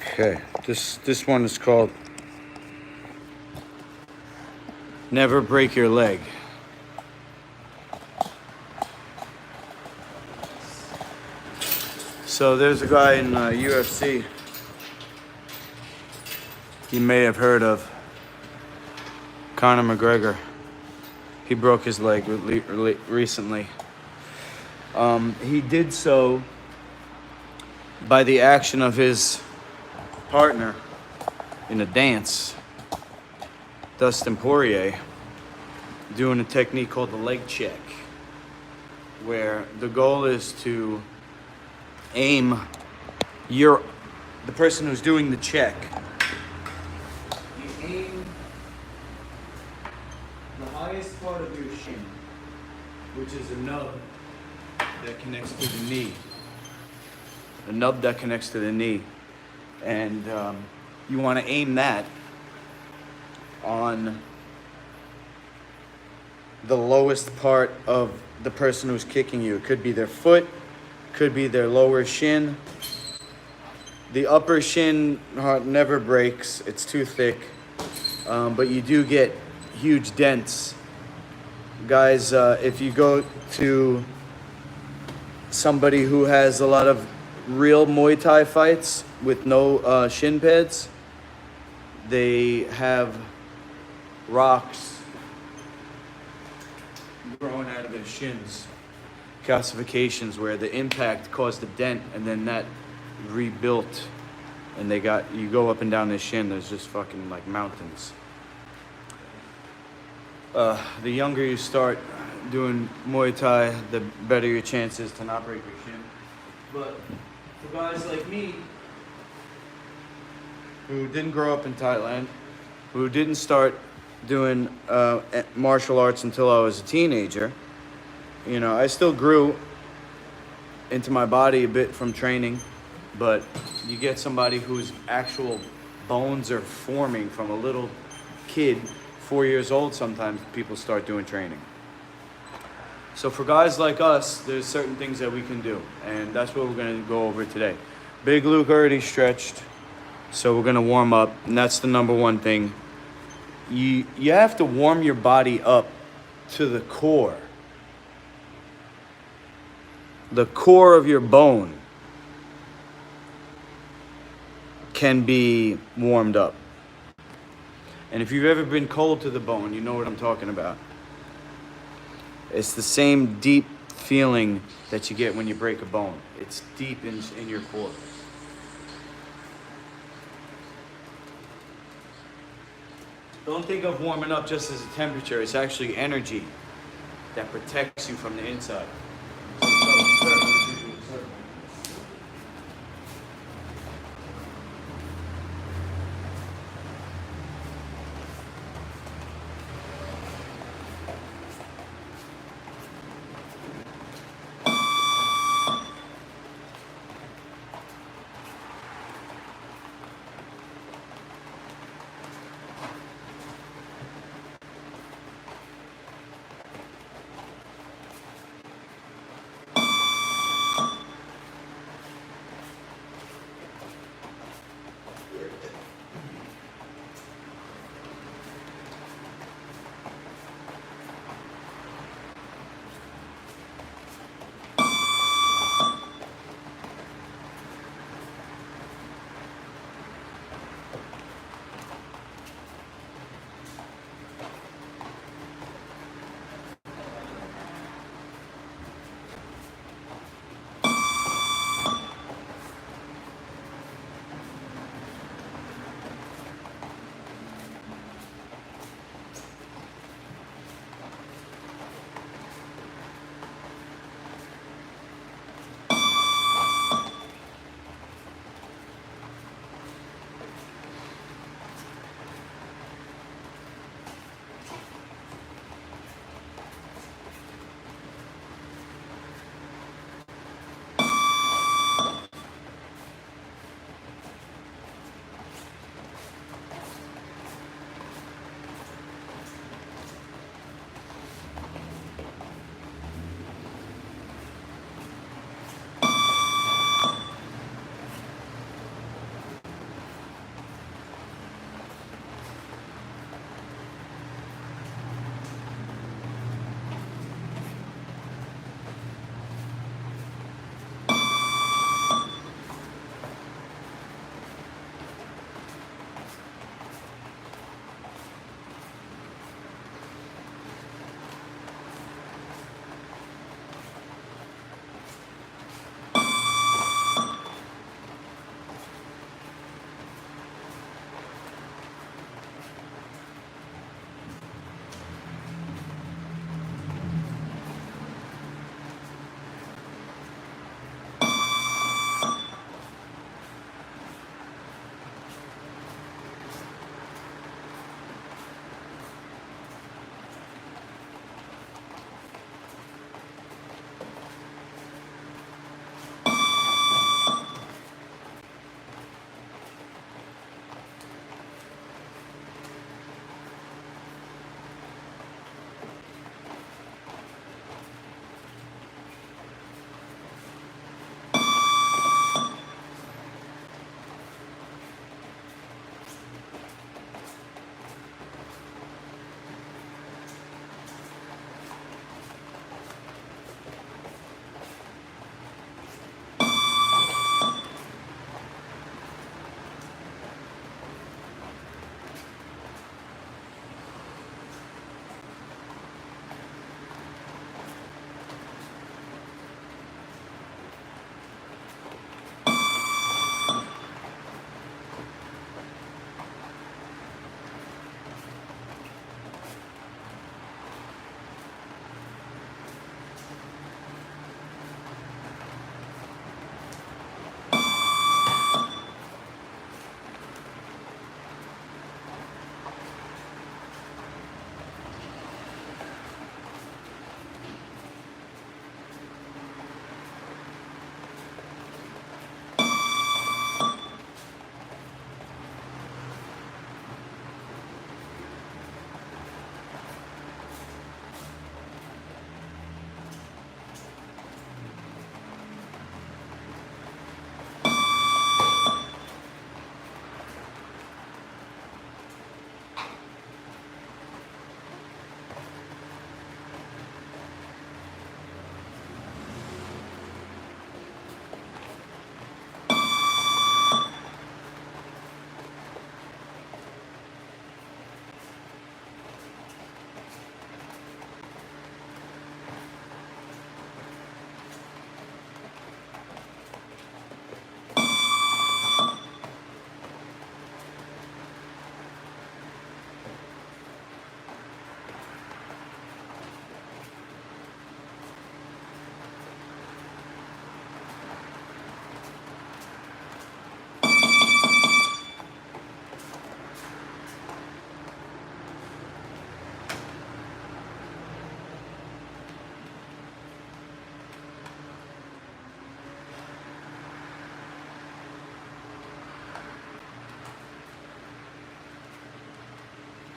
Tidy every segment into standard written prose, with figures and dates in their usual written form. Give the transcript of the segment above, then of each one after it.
Okay, this one is called Never Break Your Leg. So there's a guy in UFC you may have heard of, Conor McGregor. He broke his leg recently. He did so by the action of his partner in a dance, Dustin Poirier, doing a technique called the leg check, where the goal is to aim the person who's doing the check. You aim the highest part of your shin, which is a nub that connects to the knee. The nub that connects to the knee. And you want to aim that on the lowest part of the person who's kicking you. It could be their foot, could be their lower shin. The upper shin never breaks, it's too thick, but you do get huge dents. Guys, if you go to somebody who has a lot of real Muay Thai fights with no shin pads, they have rocks growing out of their shins, calcifications where the impact caused a dent and then that rebuilt, and you go up and down their shin, there's just fucking like mountains. The younger you start doing Muay Thai, the better your chances to not break your shin. But for guys like me, who didn't grow up in Thailand, who didn't start doing martial arts until I was a teenager, you know, I still grew into my body a bit from training, but you get somebody whose actual bones are forming from a little kid, 4 years old sometimes, people start doing training. So for guys like us, there's certain things that we can do, and that's what we're gonna go over today. Big Luke already stretched, so we're gonna warm up, and that's the number one thing. You have to warm your body up to the core. The core of your bone can be warmed up. And if you've ever been cold to the bone, you know what I'm talking about. It's the same deep feeling that you get when you break a bone. It's deep in your core. Don't think of warming up just as a temperature. It's actually energy that protects you from the inside.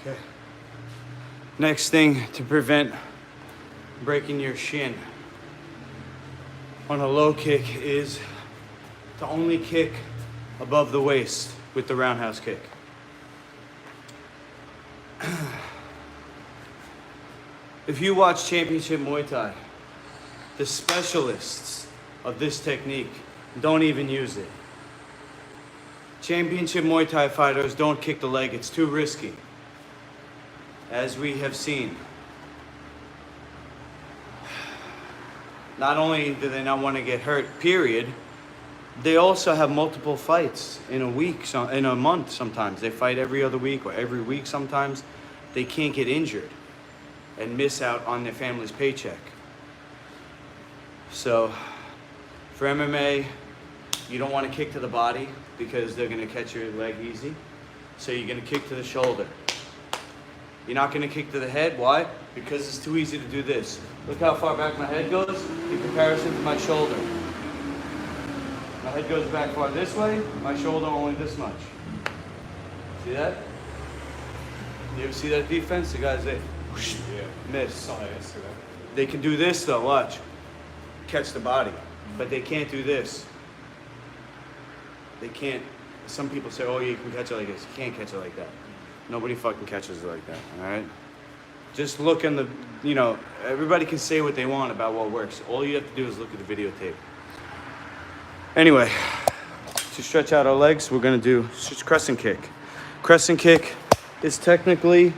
Okay. Next thing to prevent breaking your shin on a low kick is to only kick above the waist with the roundhouse kick. If you watch Championship Muay Thai, the specialists of this technique don't even use it. Championship Muay Thai fighters don't kick the leg, it's too risky. As we have seen. Not only do they not want to get hurt, period, they also have multiple fights in a week, in a month sometimes. They fight every other week or every week sometimes. They can't get injured and miss out on their family's paycheck. So for MMA, you don't want to kick to the body because they're going to catch your leg easy. So you're going to kick to the shoulder. You're not going to kick to the head. Why? Because it's too easy to do this. Look how far back my head goes in comparison to my shoulder. My head goes back far this way, my shoulder only this much. See that? You ever see that defense? The guys, they whoosh, miss. They can do this though, watch. Catch the body. But they can't do this. They can't. Some people say, oh, you can catch it like this. You can't catch it like that. Nobody fucking catches it like that, all right? Just look in the, you know, everybody can say what they want about what works. All you have to do is look at the videotape. Anyway, to stretch out our legs, we're gonna do crescent kick. Crescent kick is technically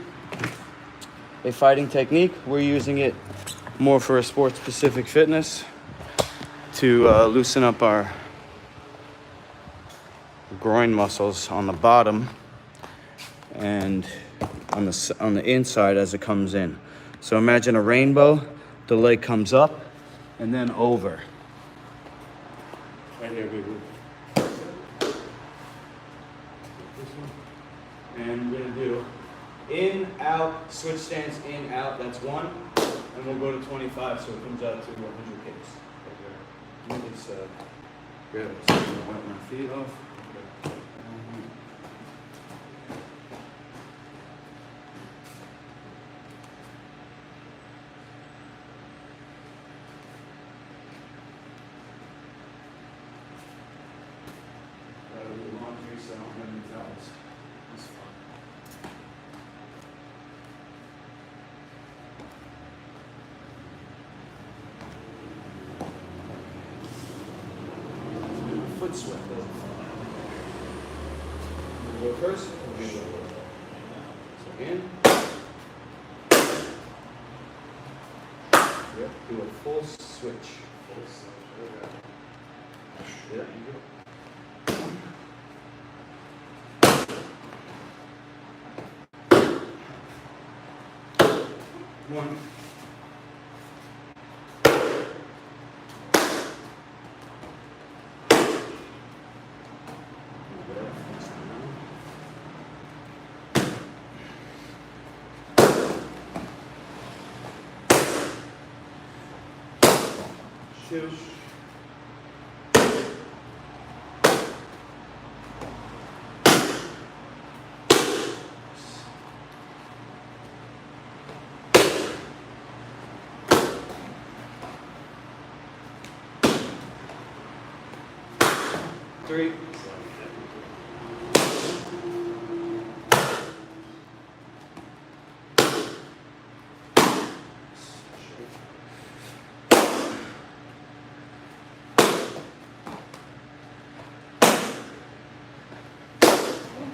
a fighting technique. We're using it more for a sport-specific fitness to loosen up our groin muscles on the bottom and on the inside as it comes in. So imagine a rainbow, the leg comes up and then over. Right here, boo-boo. And we're gonna do in, out, switch stance, in, out, that's one. And we'll go to 25 so it comes out to 100 kicks. Let me just grab it so I can wipe my feet off. So I don't have any towels. That's fine. Foot sweat doesn't fall. Go first. So in. Yep. Do a full switch. Full switch. Okay. Yeah, you go. One. Two. 3.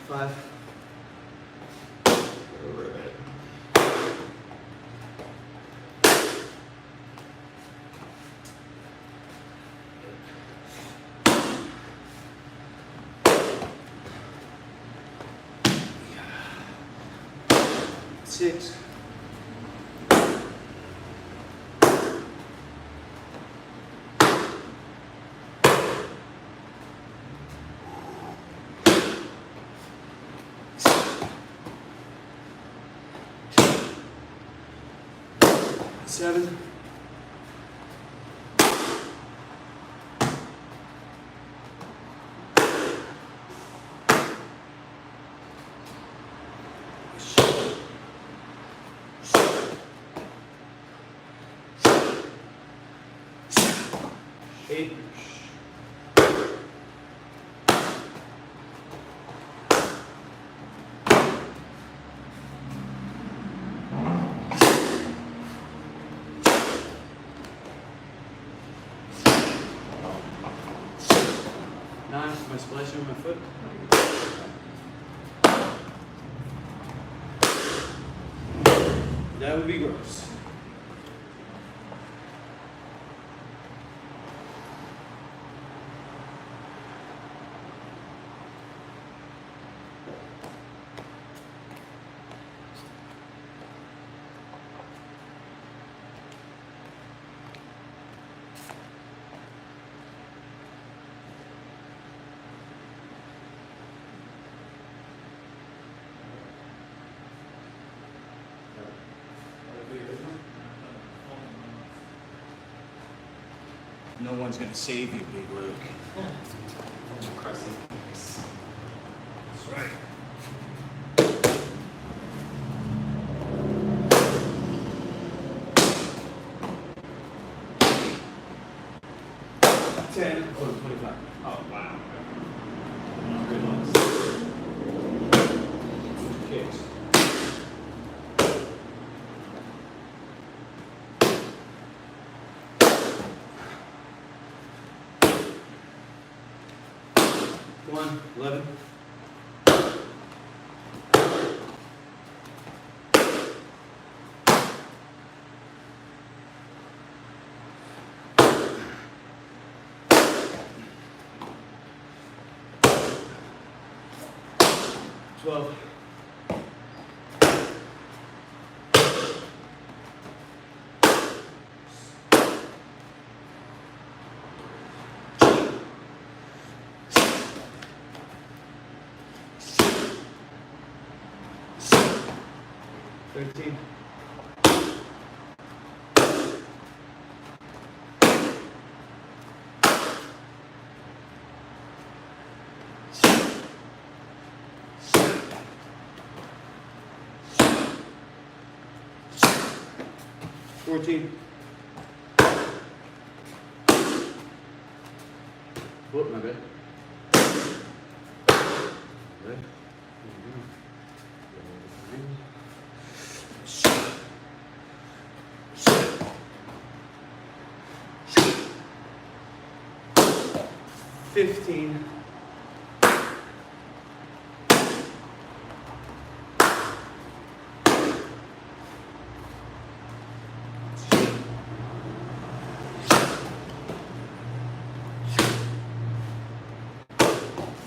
5. 6. 7. 8. I splashing on my foot? That would be gross. No one's gonna save you, Big Luke. That's right. $10 or $25. Oh wow. Good ones. Kicks. One, 11. $12. 13. 14. Whoop, my bad. Good. 15.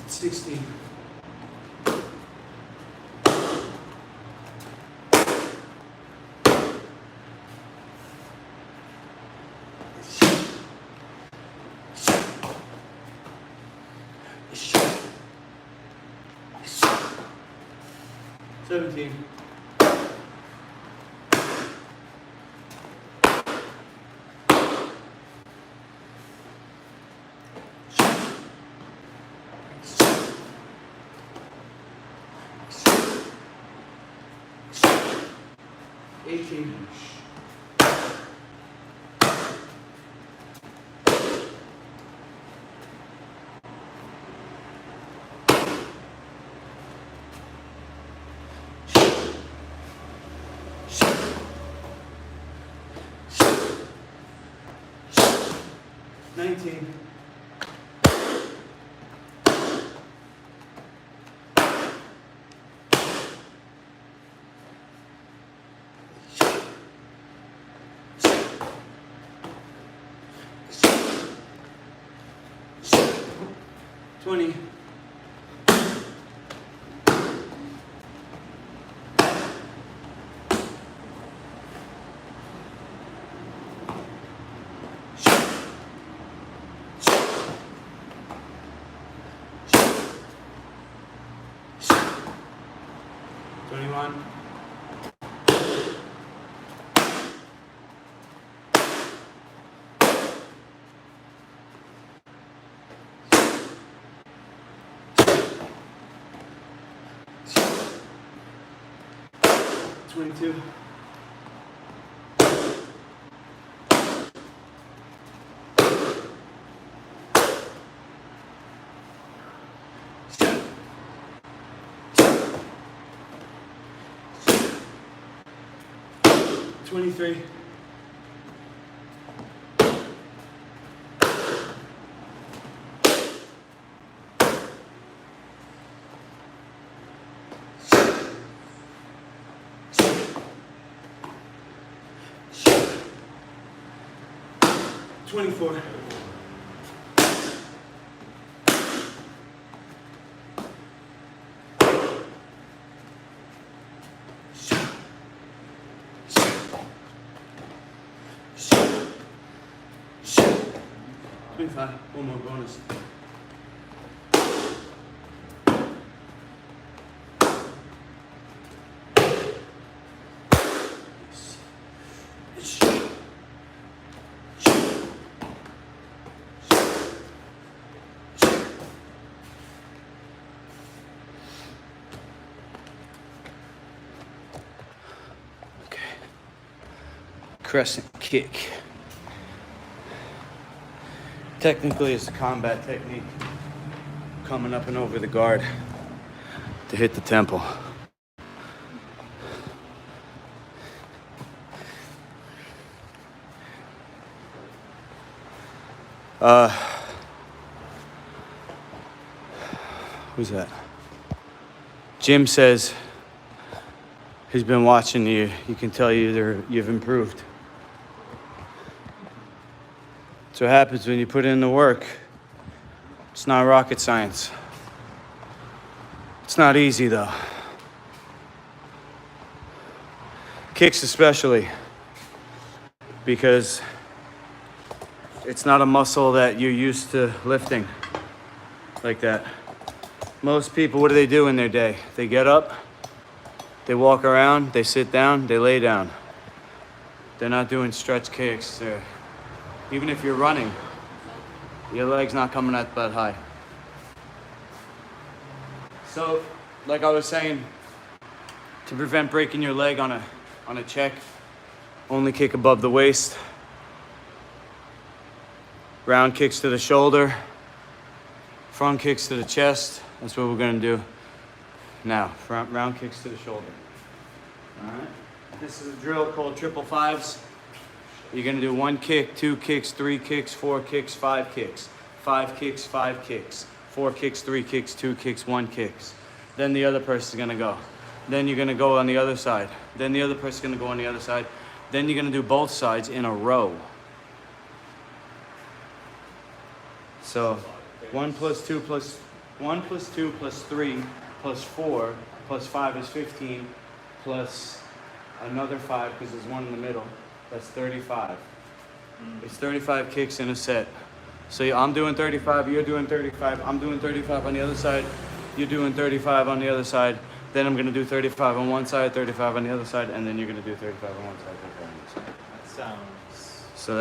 16. 17. 18. 19. 20. 21. 22. 23. 24. 24. One more bonus. Okay. Crescent kick. Technically, it's a combat technique. Coming up and over the guard to hit the temple. Who's that? Jim says he's been watching you. You can tell you've improved. That's what happens when you put in the work. It's not rocket science. It's not easy though. Kicks especially, because it's not a muscle that you're used to lifting like that. Most people, what do they do in their day? They get up, they walk around, they sit down, they lay down. They're not doing stretch kicks. Even if you're running, your leg's not coming up that high. So, like I was saying, to prevent breaking your leg on a check, only kick above the waist. Round kicks to the shoulder, front kicks to the chest. That's what we're gonna do now. Round kicks to the shoulder. All right. This is a drill called triple fives. You're gonna do 1 kick, 2 kicks, 3 kicks, 4 kicks, 5 kicks, 5 kicks, 5 kicks, 4 kicks, 3 kicks, 2 kicks, 1 kicks. Then the other person's gonna go. Then you're gonna go on the other side. Then the other person's gonna go on the other side. Then you're gonna do both sides in a row. So 1 plus 2 plus 1 plus 2 plus 3 plus 4 plus 5 is 15 plus another 5 because there's 1 in the middle. That's 35. It's 35 kicks in a set. So I'm doing 35, you're doing 35, I'm doing 35 on the other side, you're doing 35 on the other side. Then I'm gonna do 35 on one side, 35 on the other side, and then you're gonna do 35 on one side, 35 on the other side. That sounds... So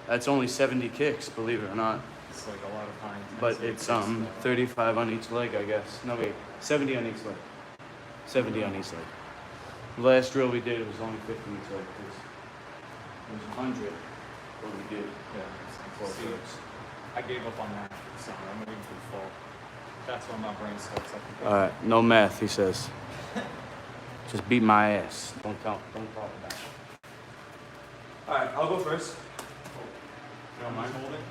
that's only 70 kicks, believe it or not. It's like a lot of high intensity. But it's 35 on each leg, I guess. No wait, 70 on each leg. 70 on each leg. The last drill we did, it was only 50 on each leg. It was 100 what we did. Yeah. See, I gave up on that. So I'm waiting for the fall. That's when my brain starts up. All right, no math, he says. Just beat my ass. Don't talk about it. All right, I'll go first. You don't mind holding?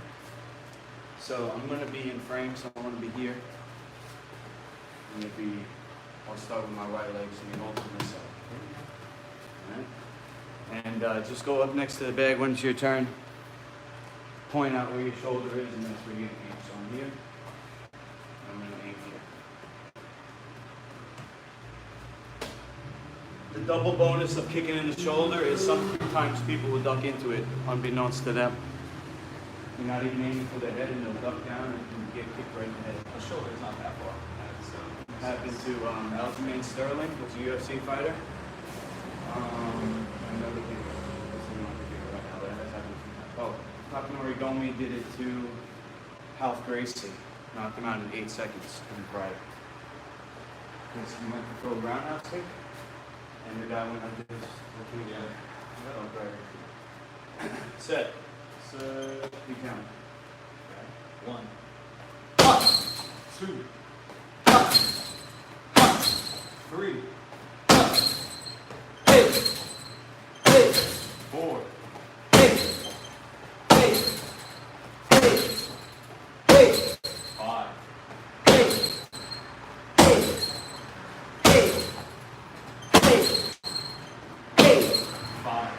So I'm gonna be in frame, so I'm gonna be here. I'll start with my right leg, so you hold to this side. All right? And just go up next to the bag when it's your turn. Point out where your shoulder is, and that's where you're gonna aim. So I'm here. I'm gonna aim here. The double bonus of kicking in the shoulder is sometimes people will duck into it, unbeknownst to them. You're not even aiming for the head, and they'll duck down and get kicked right in the head. The shoulder is not that far. Happened to Aljamain Sterling, who's a UFC fighter. Another thing, Takanori Gomi did it to Ralph Gracie. Knocked him out in 8 seconds in pride. Because he went to throw a roundhouse kick, and the guy went like this. Set. You count. 1, 2, 3, 4, 5, 5,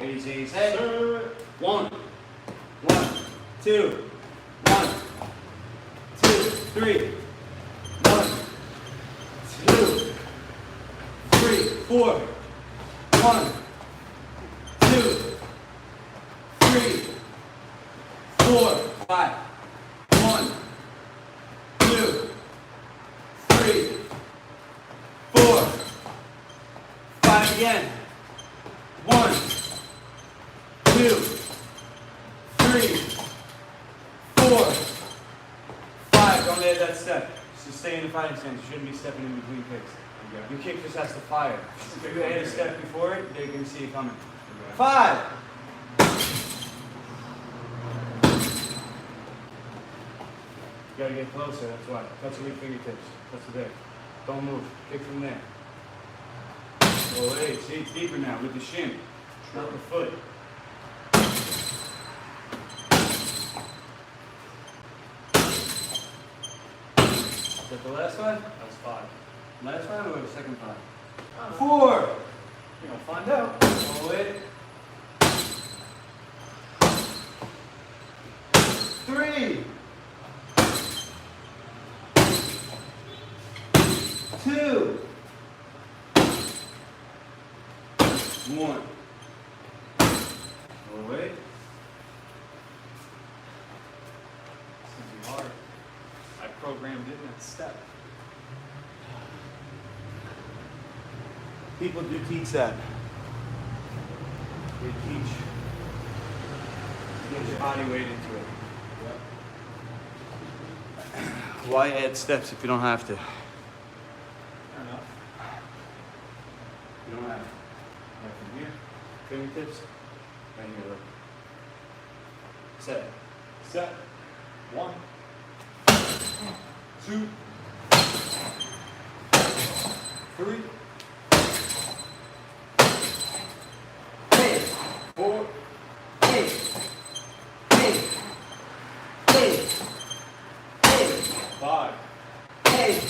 Raise his head. 1, 1, 2, 1, 2, 3, 1, 2, 3, 4, 1, 2, 3, 4, 5, 1, 2, 3, 4, 5 again. 1, 2, 3, 4, 5. Don't add that step. Just stay in the fighting stance. You shouldn't be stepping in between kicks. Okay. Your kick just has to fire. If you add a step before it, they can see it coming. Okay. 5. You gotta get closer, that's why. Touch your fingertips. Touch it there. Don't move. Kick from there. Oh, hey, see, it's deeper now with the shin, not the foot. Is that the last one? That was 5. Last one or the second five? I don't know. 4. You're gonna find out. Oh, wait. 3. 2. 1. Oh, wait. It's gonna be hard. I programmed it in that step. People do teach that. They teach. Get your body weight into it. Why add steps if you don't have to? Fair enough. You don't have to. Right from here, fingertips, right here, look. Set. Set. 1, 2, 3, 4, 5, 5, last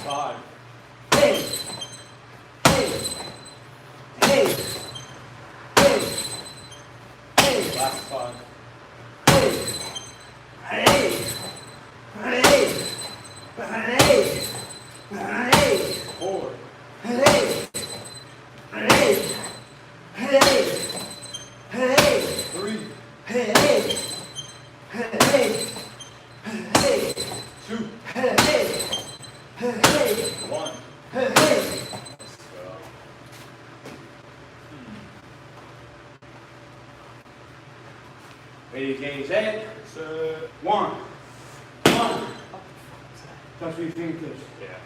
5, 4, 3, 2, 1. Let's go. Ready to gaze head. Set. 1. 1. Touch with your fingertips. Yeah.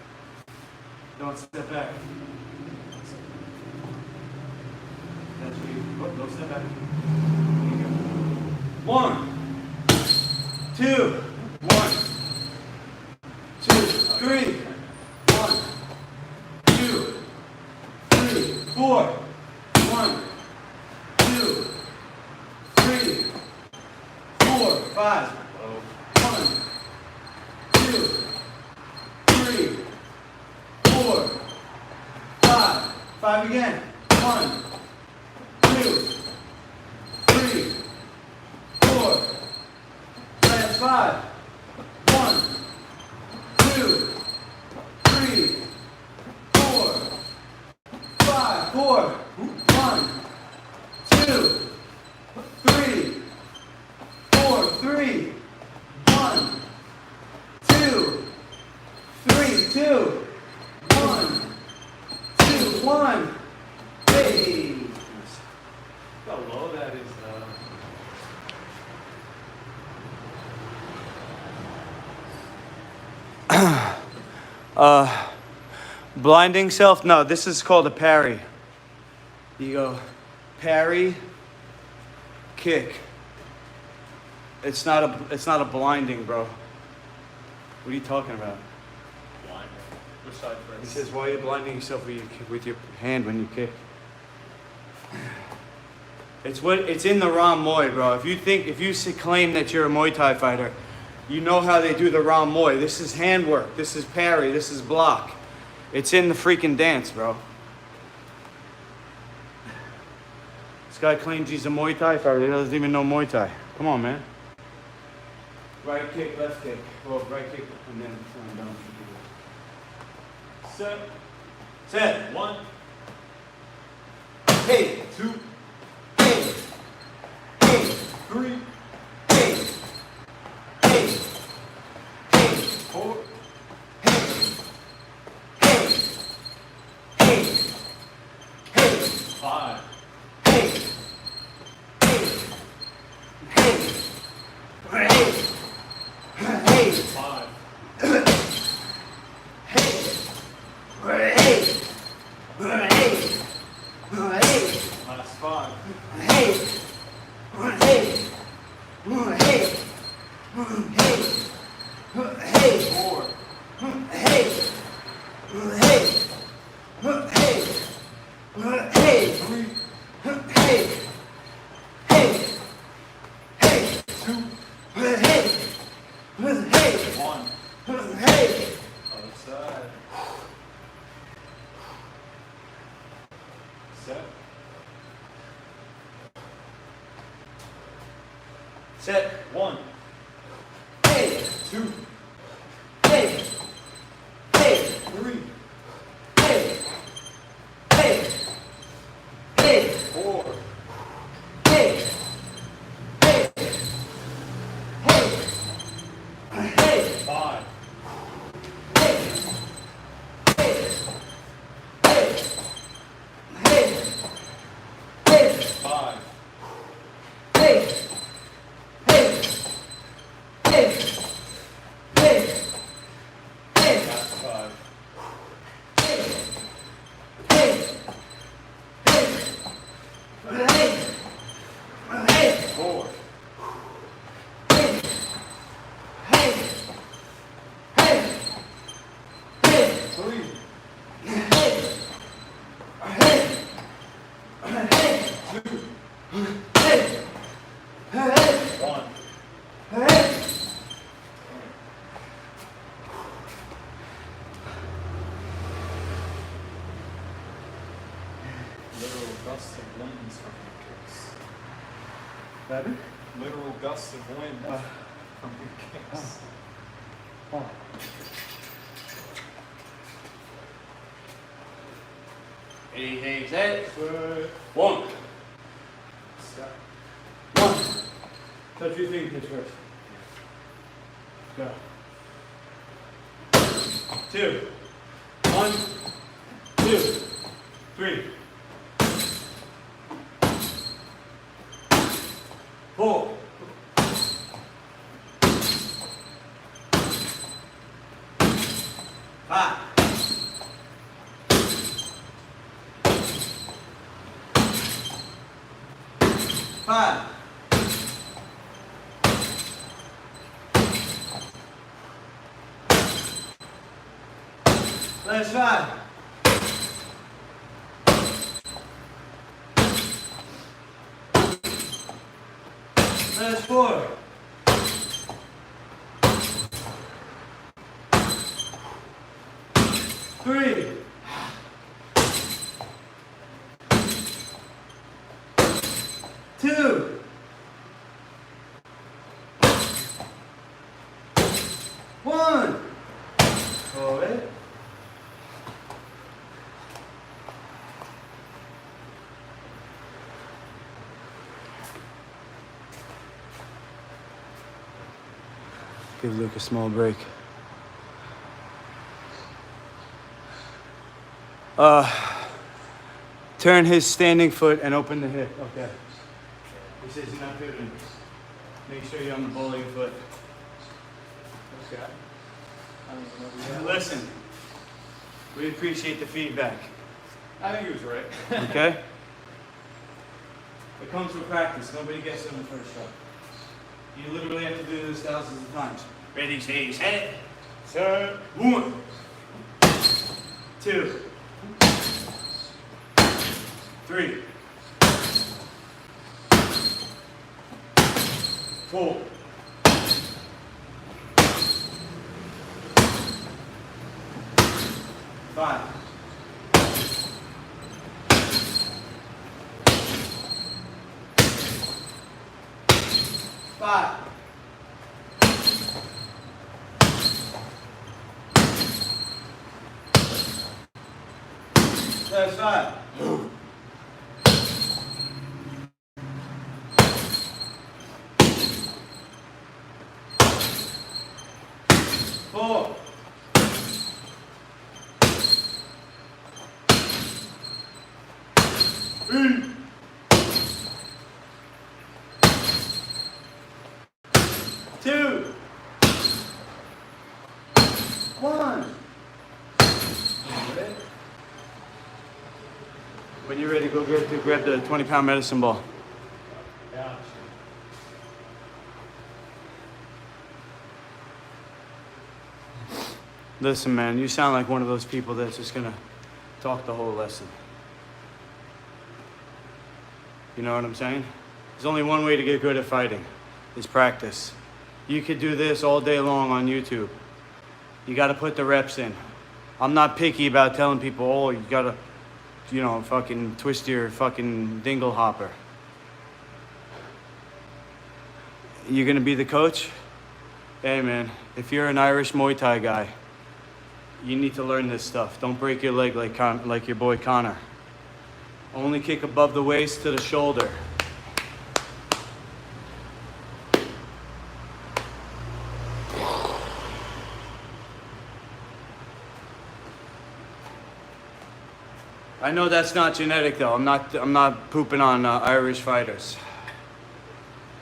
Don't step back. That's where you, oh, don't step back. There you go. 1, 2, 1, 2, 3, 1, 2, 3, 4, 1, 2, 3, 4, 5, 1, 2, 3, 4, 5, 5 again. 1, 2, 3, 4, last 5. 1, 2, 3, 4, 5, 4. 1, 2, 3, 4, 3, 1, 2, 3, 2, 1, 2, 1. Hey. How low that is, Blinding self? No, this is called a parry. You go parry, kick. It's not a blinding, bro. What are you talking about? blind. Which side He first? says, why are you blinding yourself with your hand when you kick? It's in the Ram Muay, bro. If you claim that you're a Muay Thai fighter, you know how they do the Ram Muay. This is handwork. This is parry. This is block. It's in the freaking dance, bro. This guy claims he's a Muay Thai fighter. He doesn't even know Muay Thai. Come on, man. Right kick, left kick. Well, right kick, and then down. Set. Set. 1. Hey. 2. Hey. Hey. 3. Hey. Hey. Hey. 4. Hey. Hey. Hey. 5. Hey. Hey. Hey. Hey. Hey. 5. Last 5. 4. 3. 2. 1. Other side. Set. Set. 1. Hey. 2. Hey. Hey. 3. Hey. Hey. Hey. 4. Hey. Hey. Hey. 5. Hey. 5. Hey. Hey. Hey. Hey. Hey. Last 5. Hey. 4. 3. 2. 1. Literal gusts of winds from your kicks. Better? Literal gusts of wind from your kicks. Hey, set. Good. 1. Set. 1. Touch your fingertips first. Go. 2. 1. 2. 3. 4. 5. 5. Last 5. Last 4. 3. 2. 1. Hold it. Give Luke a small break. Turn his standing foot and open the hip. Okay. He says you're not pivoting. Make sure you're on the ball of your foot. Okay. I don't even know who that was. Listen, we appreciate the feedback. I think he was right. Okay? It comes with practice. Nobody gets it on the first shot. You literally have to do this thousands of times. Ready, say, set. Set. 1. 2. 3. 4. 5. 5. 5. 5. 4. 3. 2. 1. When you're ready, go grab the 20-pound medicine ball. Yeah. Listen, man, you sound like one of those people that's just gonna talk the whole lesson. You know what I'm saying? There's only one way to get good at fighting, is practice. You could do this all day long on YouTube. You gotta put the reps in. I'm not picky about telling people, oh, you gotta, you know, fucking twist your fucking dingle hopper. You're gonna be the coach? Hey, man, if you're an Irish Muay Thai guy, you need to learn this stuff. Don't break your leg like your boy Connor. Only kick above the waist to the shoulder. I know that's not genetic though. I'm not pooping on Irish fighters.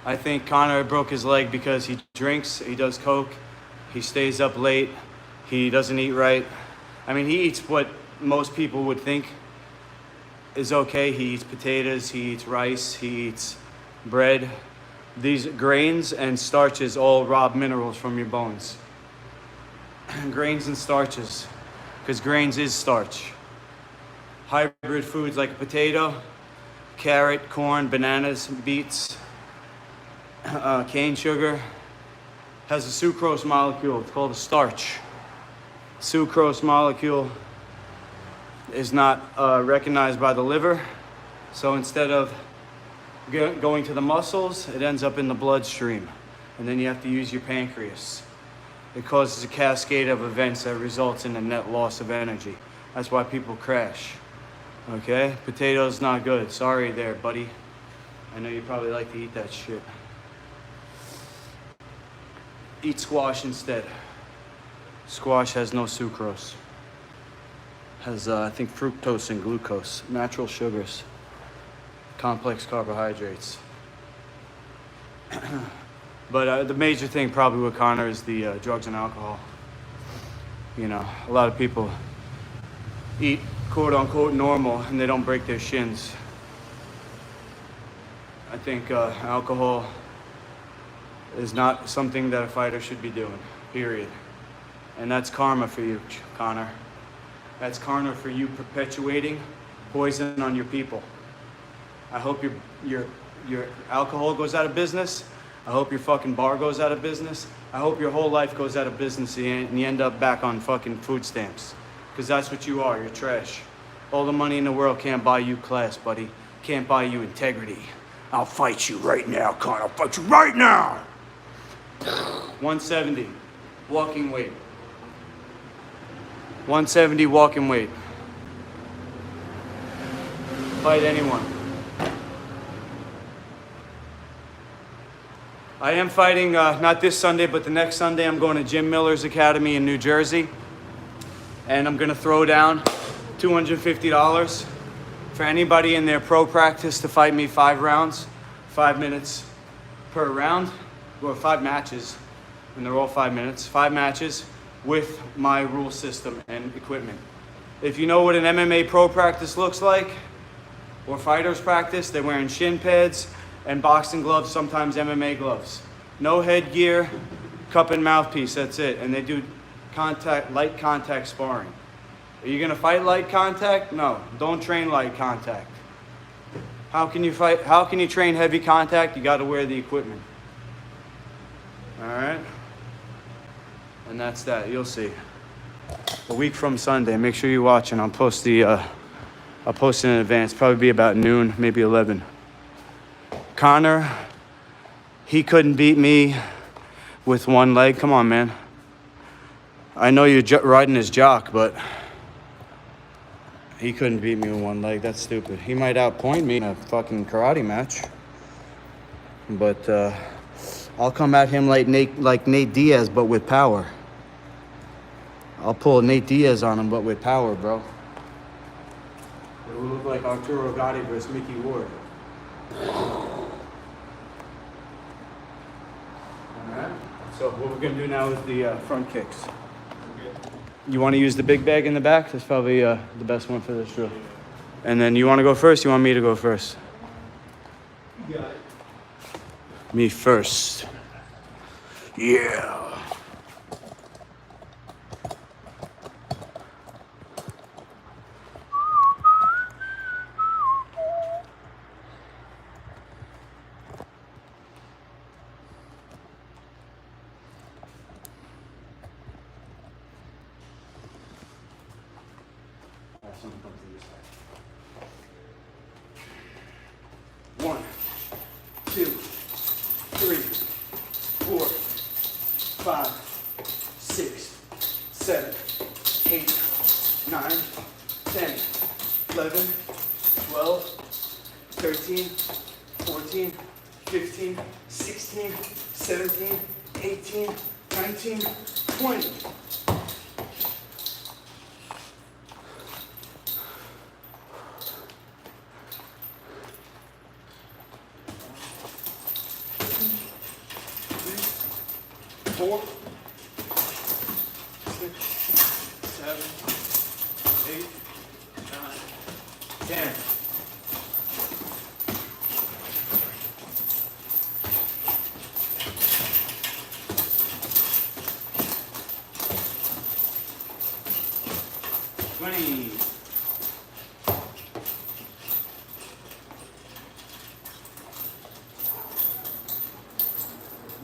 I think Connor broke his leg because he drinks, he does coke, he stays up late, he doesn't eat right. I mean, he eats what most people would think is okay. He eats potatoes, he eats rice, he eats bread. These grains and starches all rob minerals from your bones. Grains and starches, because grains is starch. Hybrid foods like a potato, carrot, corn, bananas, beets, cane sugar, has a sucrose molecule. It's called a starch. Sucrose molecule is not recognized by the liver, so instead of going to the muscles, it ends up in the bloodstream, and then you have to use your pancreas. It causes a cascade of events that results in a net loss of energy. That's why people crash. Okay? Potatoes not good. Sorry there, buddy. I know you probably like to eat that shit. Eat squash instead. Squash has no sucrose. Has, I think, fructose and glucose. Natural sugars. Complex carbohydrates. But the major thing probably with Connor is the drugs and alcohol. You know, a lot of people eat quote-unquote normal and they don't break their shins. I think alcohol is not something that a fighter should be doing, period. And that's karma for you, Connor. That's karma for you perpetuating poison on your people. I hope your alcohol goes out of business. I hope your fucking bar goes out of business. I hope your whole life goes out of business and you end up back on fucking food stamps. Because that's what you are, you're trash. All the money in the world can't buy you class, buddy. Can't buy you integrity. I'll fight you right now, Connor. I'll fight you right now! 170, walking weight. 170 walking weight. Fight anyone. I am fighting, not this Sunday, but the next Sunday I'm going to Jim Miller's Academy in New Jersey. And I'm gonna throw down $250 for anybody in their pro practice to fight me 5 rounds, 5 minutes per round, or 5 matches, and they're all 5 minutes, 5 matches with my rule system and equipment. If you know what an MMA pro practice looks like, or fighters practice, they're wearing shin pads and boxing gloves, sometimes MMA gloves. No headgear, cup and mouthpiece, that's it. And they do light contact sparring. Are you gonna fight light contact? No, don't train light contact. How can you train heavy contact? You gotta wear the equipment. All right? And that's that, you'll see. a week from Sunday. Make sure you watch, and I'll post the. I'll post it in advance. Probably be about noon, maybe 11. Connor, he couldn't beat me with one leg. Come on, man. I know you're riding his jock, but he couldn't beat me with one leg. That's stupid. He might outpoint me in a fucking karate match, but I'll come at him like Nate Diaz, but with power. I'll pull Nate Diaz on him, but with power, bro. It will look like Arturo Gatti versus Mickey Ward. Alright, so what we're gonna do now is the front kicks. You wanna use the big bag in the back? That's probably the best one for this drill. And then you wanna go first? You want me to go first? You got it. Me first. Yeah. One, two, three, 4, 5, 6, 7, 8, 9, 10, 11, 12, 13, 14, 15, 16, 17, 18, 19, 20. Four, 6, 7, 8, 9, 10.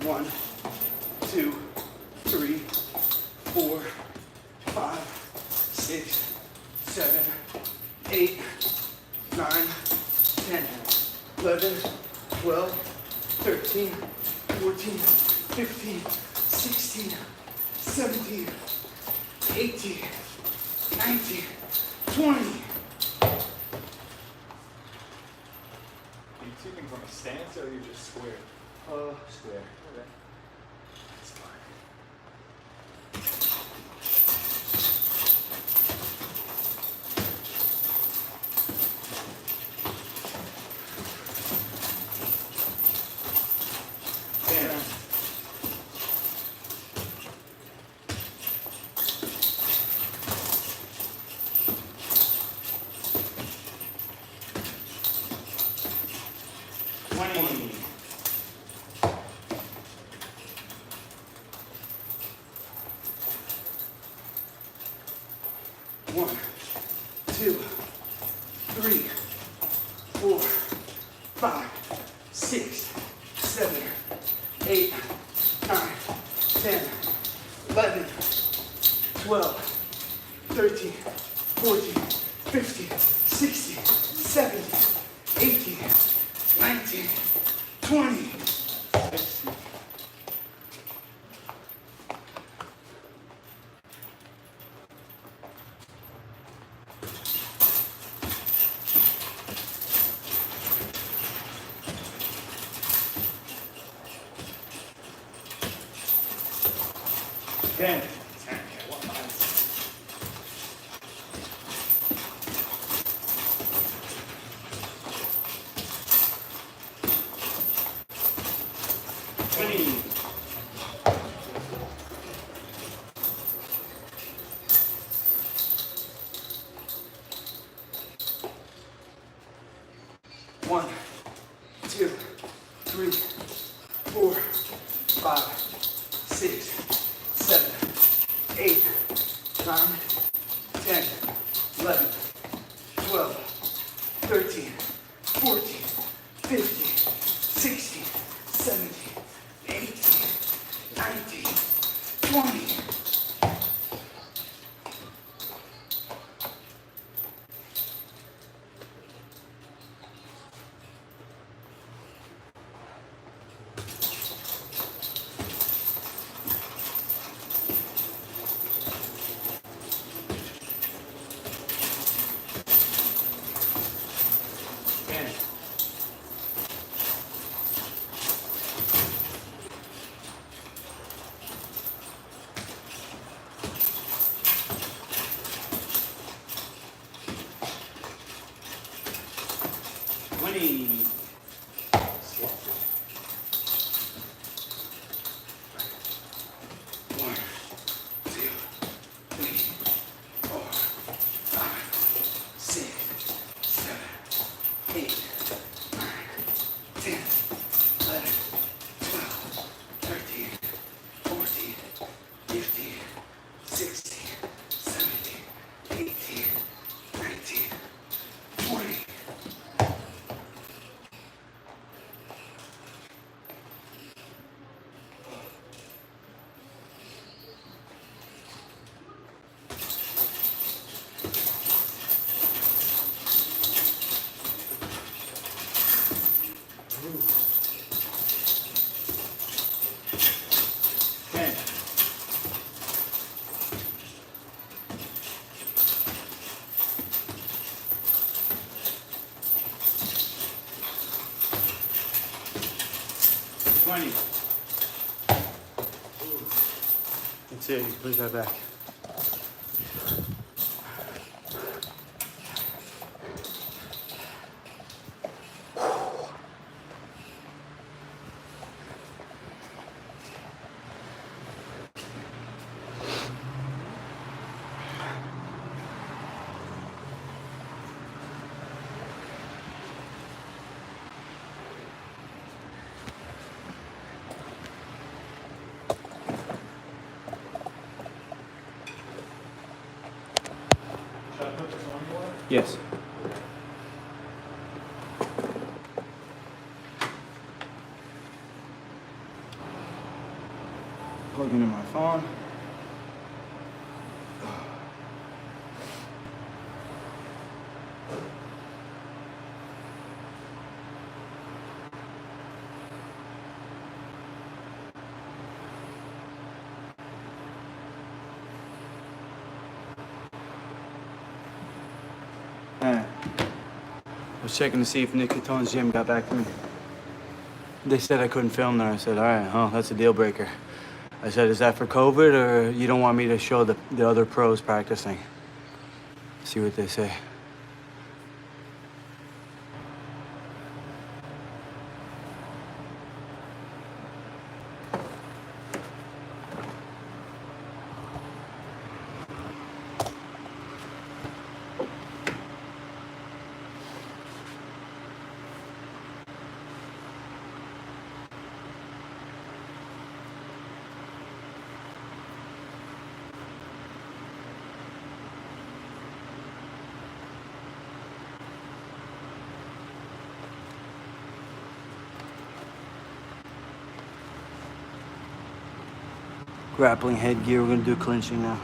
One, 2, 3, 4, 5, 6, 7, 8, 9, 10, 11, 12, 13, 14, 15, 16, 17, 18, 19, 20. Are you shooting from a stance or are you just square? Square. Okay. That's fine. One, 2, 3, 4, 5, 6, 7, 8, 9, 10, 11, 12, 13, 14, 15, 16, 17, 18, 19, 20. Ten. What miles? 20. One, 2, 3, 4, 5, 6, 7, 8, 9, 10, 11, 12, 13, 14, 15, 16, 17, 18, 19, 20. 20. That's it, you can push that back. Yes. Plugging in my phone. I was checking to see if Nick Catone's gym got back to me. They said I couldn't film there. I said, all right, that's a deal breaker. I said, is that for COVID or you don't want me to show the other pros practicing? See what they say. Grappling headgear, we're gonna do clinching now.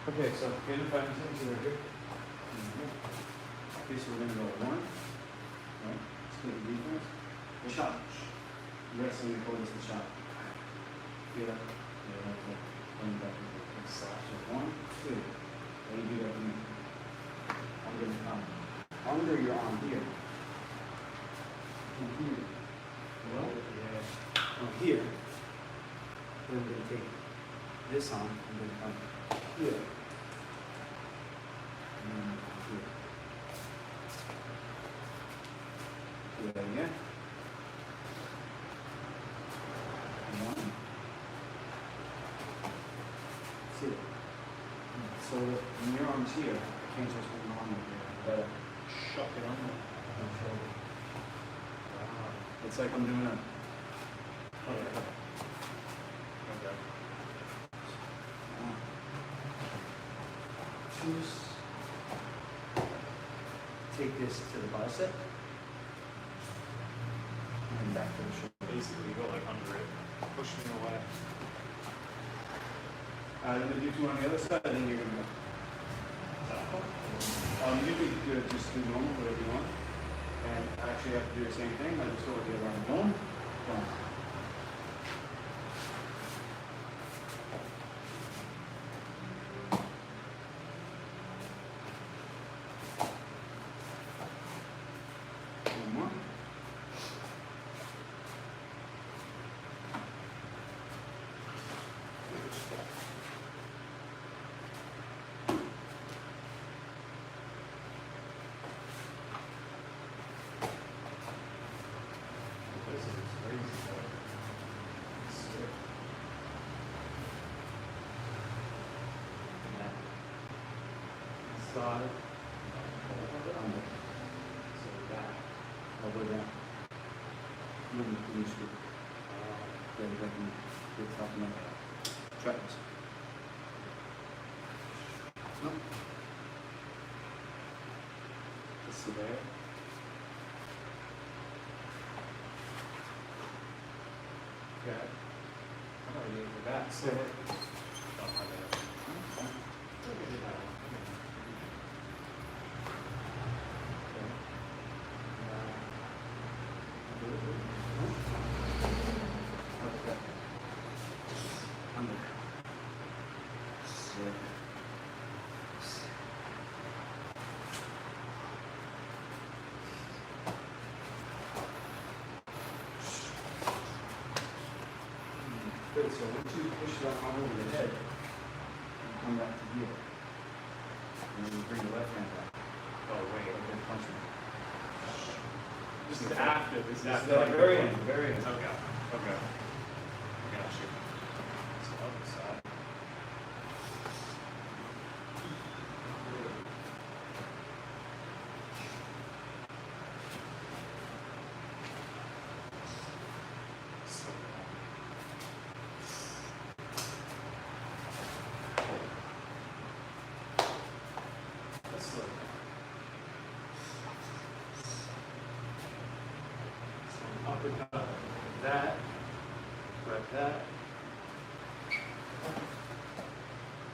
Okay, so get in 5 seconds right here. Okay, so we're gonna go 1, right? Split defense. Chop. Wrestling before this the chop. Get up. Yeah, that's it. Coming back and slash. So 1, 2. What do you do that for me? Under the arm. Under your arm here. From here. Well, yeah. From here. Then we're gonna take this arm and then come here. Do that again. 1, 2. So when your arm's here, I can't just put my arm up here. I gotta shuck it on my shoulder. Wow. It's like I'm doing a Okay. Choose. Take this to the bicep. And back to the shoulder. Basically, go like under it, push me away. I'm gonna do two on the other side, and then you're gonna go. You could just do normal, whatever you want. And I actually have to do the same thing. I just go with the other arm. Boom. Boom. One more. This is crazy, though. Sick. And then side, Under. so that. All the way down. Move scoop. Then you can get top and try this. No. Just there. Okay. I'm gonna do for that. So, oh, my bad. Look at that one. Okay. Under. Six. Good, so once you push that arm over the head, you come back to here. And then you bring the left hand back. Oh, wait. And then punch me. This is after. This is after. At the very end, very end. Okay. Okay. Got you. So other side. So, let's look. So uppercut, that, rep that.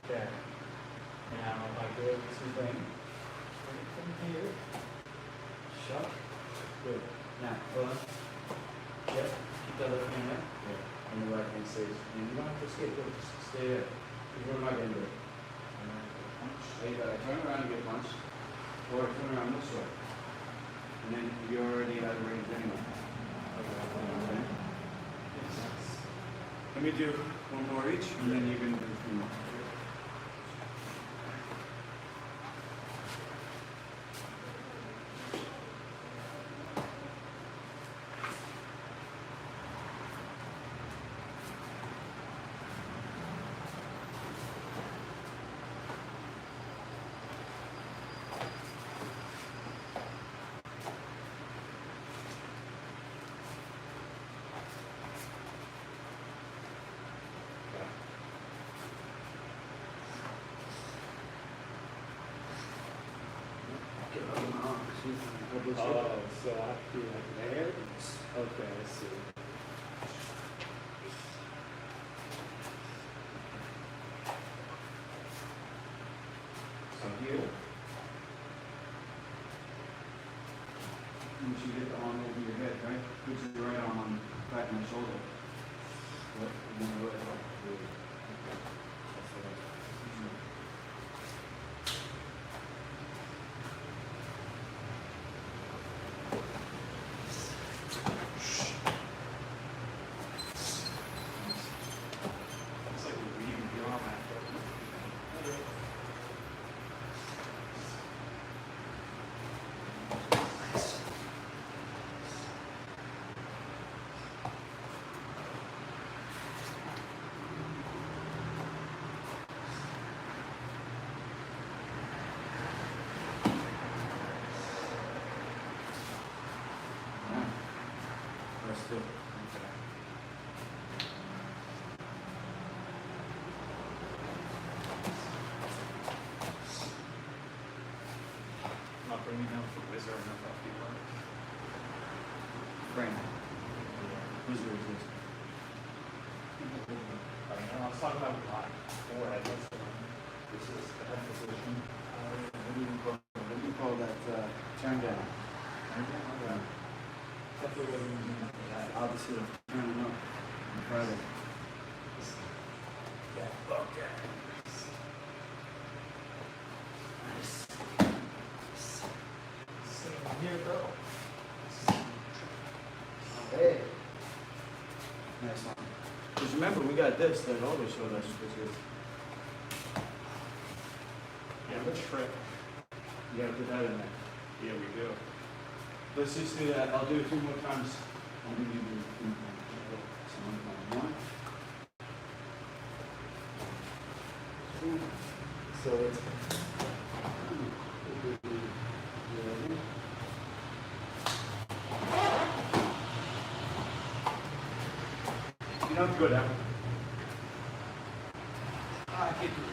Okay. Now I go to thing. Right from here. Shut. Good. Now, hold on. Yep, keep that left hand there. Yeah. And the right hand stays. And you don't have to escape, go, just stay there. You're not gonna do it. Punch. There you go. Turn around and get punched. Or turn around this way. And then you're already out of range anyway. Okay. Let me do one more each, and then you can do three more. Get out of my arm, see? Oh, so I have to do like there? Okay, I see. So here. Once you get the arm over your head, right? Put your right arm on the back of my shoulder. What? And then the right arm. It's like we're weaving your arm after. Yeah. Let's do it. Okay. Not bringing down for Wizard or not people. Frame. Who's yours? I was talking about my forehead. That's the one. This is the head position. What do you call that? Turn down. Yeah. Definitely what we mean for that. Obviously, turn it up on Friday. Yeah. Okay. Sitting here, bro. Hey. Nice one. Because remember, we got this that always showed us, which is, Yeah, the trick. you gotta put that in there. Yeah, we do. Let's just do that. I'll do it 2 more times. I'll give you the one. So it's. You don't have to go down. I can't do it.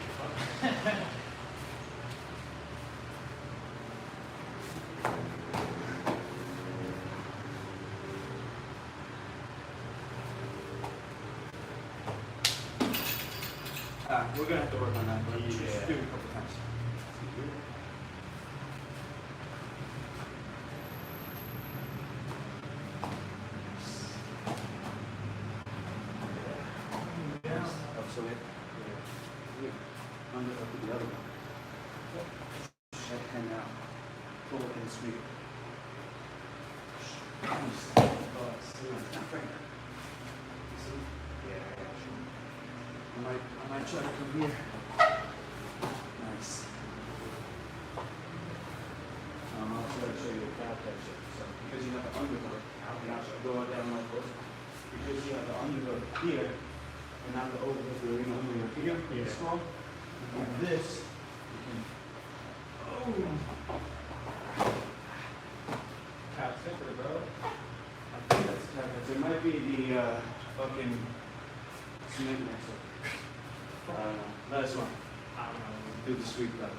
We're gonna have to work on that, but just do it a couple times. Up so it. Under up to the other one. That hand out. Pull it and sweep it. I might try to come here. Nice. I'll try to show you the calf texture. So, because you have the underhook, and I'll go down like this. Because you have the underhook here, and not the overhook, the underhook here. Yeah. Small. And this, you can. Oh. Calf sticker, bro. I think that's calf texture. It might be the fucking cement mixer. Last one. I don't know. Do the sweep level.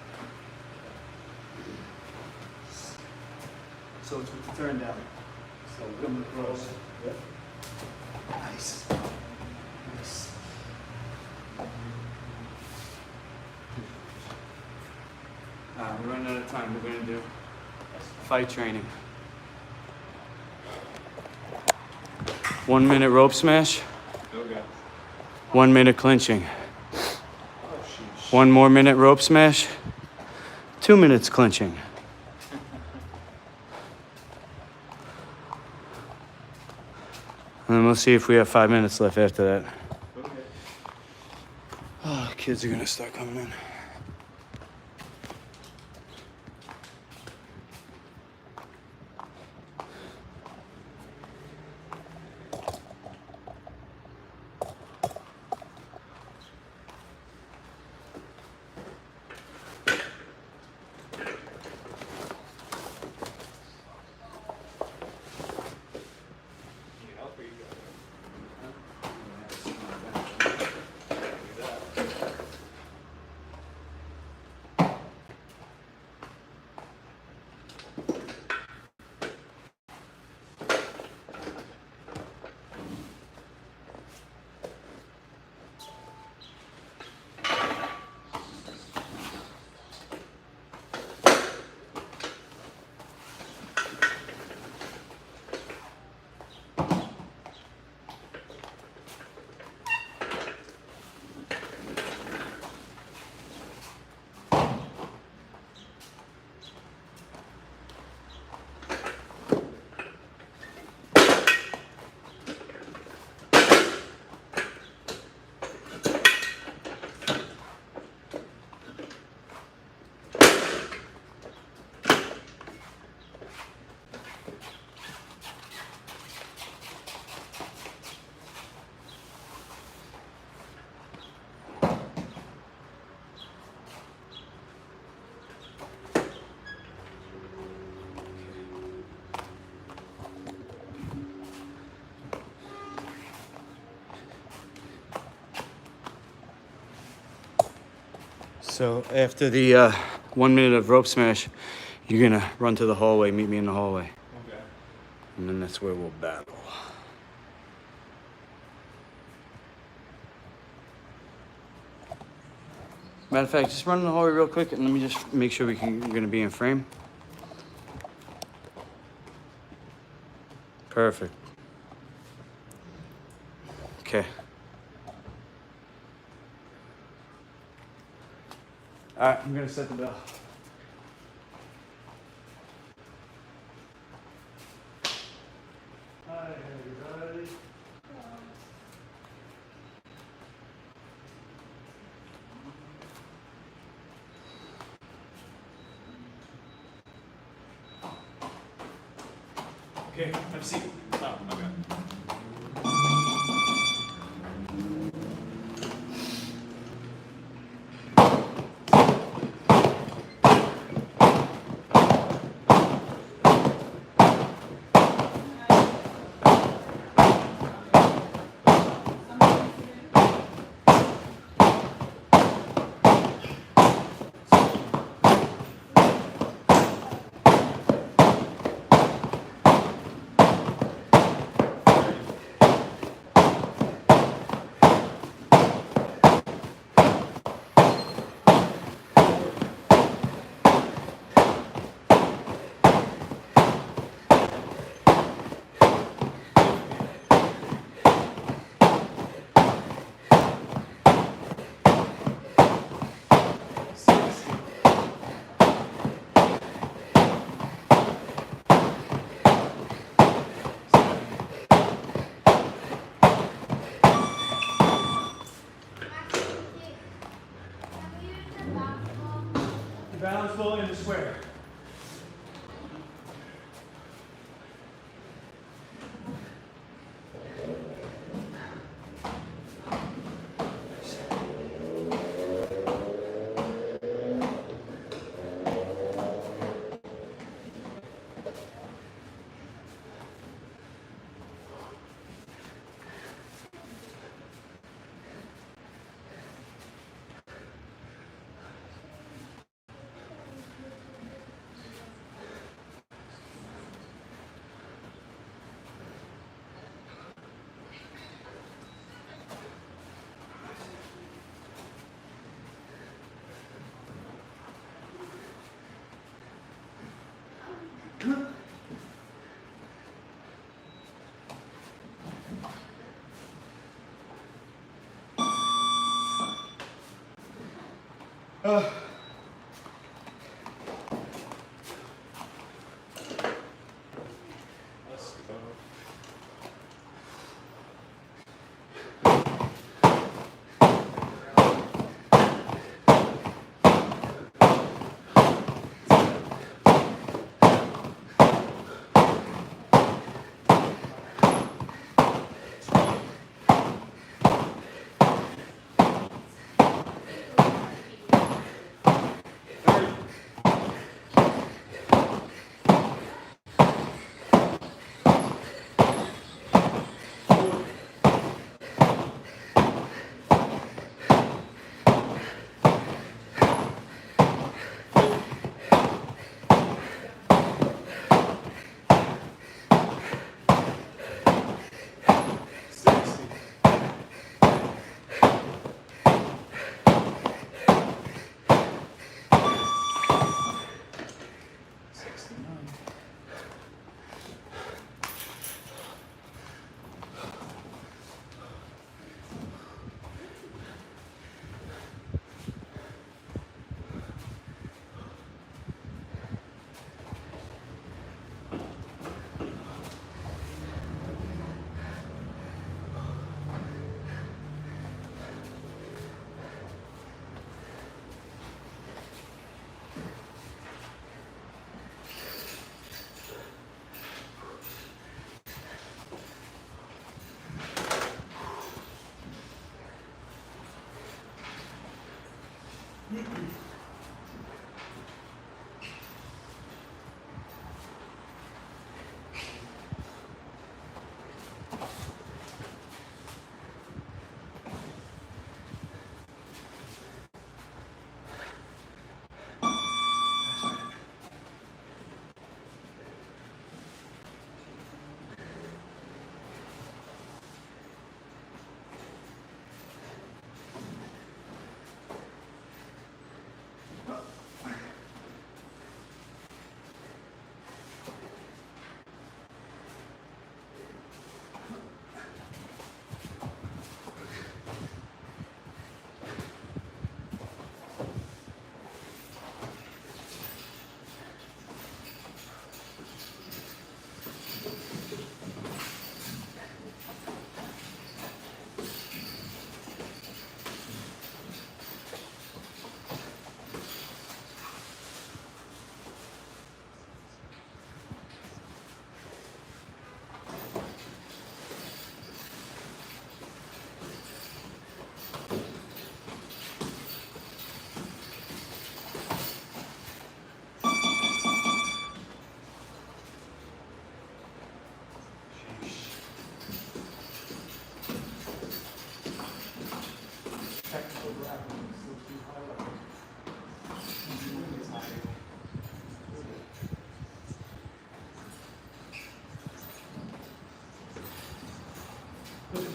So it's with the turn down. So come across. Yep. Nice. Nice. We're running out of time. We're gonna do fight training. 1 minute rope smash. Okay. 1 minute clinching. Oh, sheesh. 1 more minute rope smash. 2 minutes clinching. And then we'll see if we have 5 minutes left after that. Okay. Oh, kids are gonna start coming in. Need help or you got it? So after the 1 minute of rope smash, You're gonna run to the hallway, meet me in the hallway. Okay. And then that's where we'll battle. Matter of fact, just run in the hallway real quick and let me just make sure we're gonna be in frame. Perfect. Okay. All right, I'm gonna set the bell. Hi, everybody. Okay, have a seat. Oh, okay. The balance ball in the square. Let's go.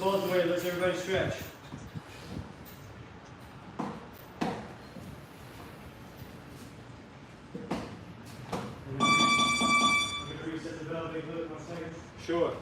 both ways. Let's everybody stretch. I'm gonna reset the bell, big look, 1 second. Sure.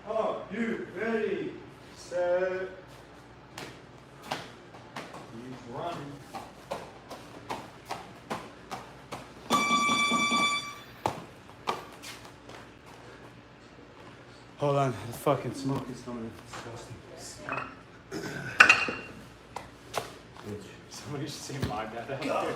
Are you ready? Set. He's running. Hold on, the fucking smoke is coming in. Disgusting. Somebody should say my dad out there.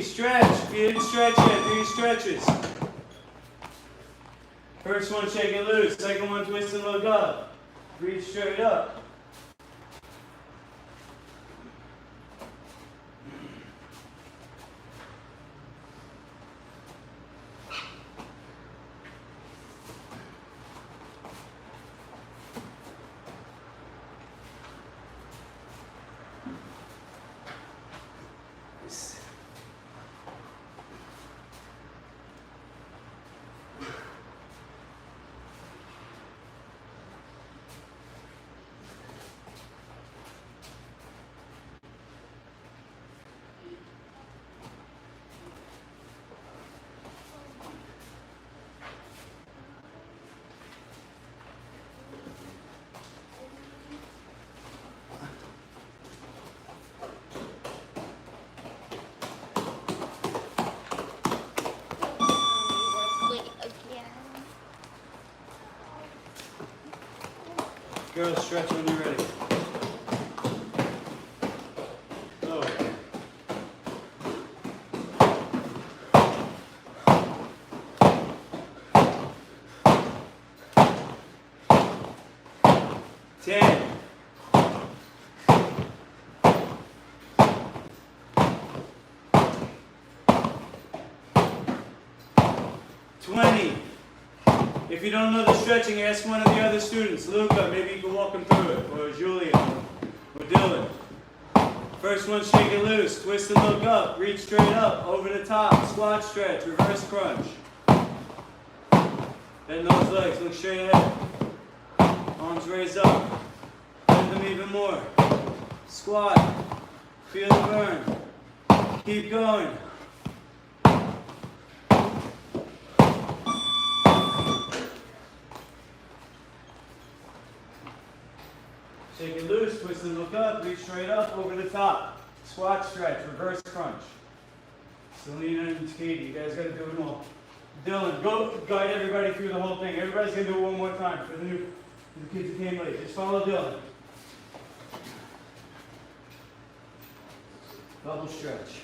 Stretch. If you didn't stretch yet, do your stretches. First one, shake it loose. Second one, twist and look up. Breathe straight up. Girls, stretch when you're ready. Oh. 10. 20. If you don't know the stretching, ask one of the other students. Luca, maybe you can walk him through it. Or Julia. Or Dylan. First one, shake it loose. Twist and look up. Reach straight up. Over the top. Squat stretch. Reverse crunch. Bend those legs. Look straight ahead. Arms raised up. Bend them even more. Squat. Feel the burn. Keep going. Shake it loose, twist and look up, reach straight up, over the top. Squat stretch, reverse crunch. Selena and Katie, you guys gotta do it all. Dylan, go guide everybody through the whole thing. Everybody's gonna do it one more time for the kids who came late. Just follow Dylan. Double stretch.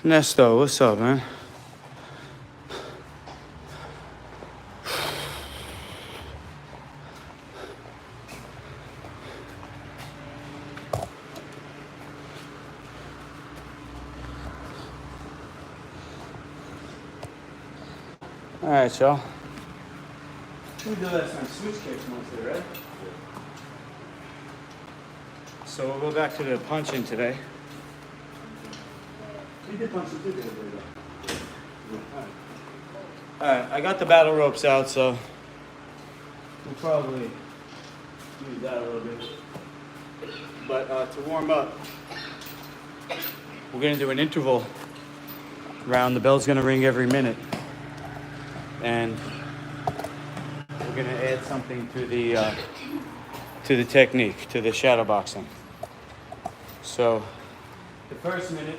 Nesto, what's up, man? All right, y'all. We do that some switch kicks mostly, right? So we'll go back to the punching today. We did punching too the other day, though. All right, I got the battle ropes out, so we'll probably use that a little bit. But to warm up, we're gonna do an interval round. The bell's gonna ring every minute, and we're gonna add something to the technique, to the shadow boxing. So the first minute,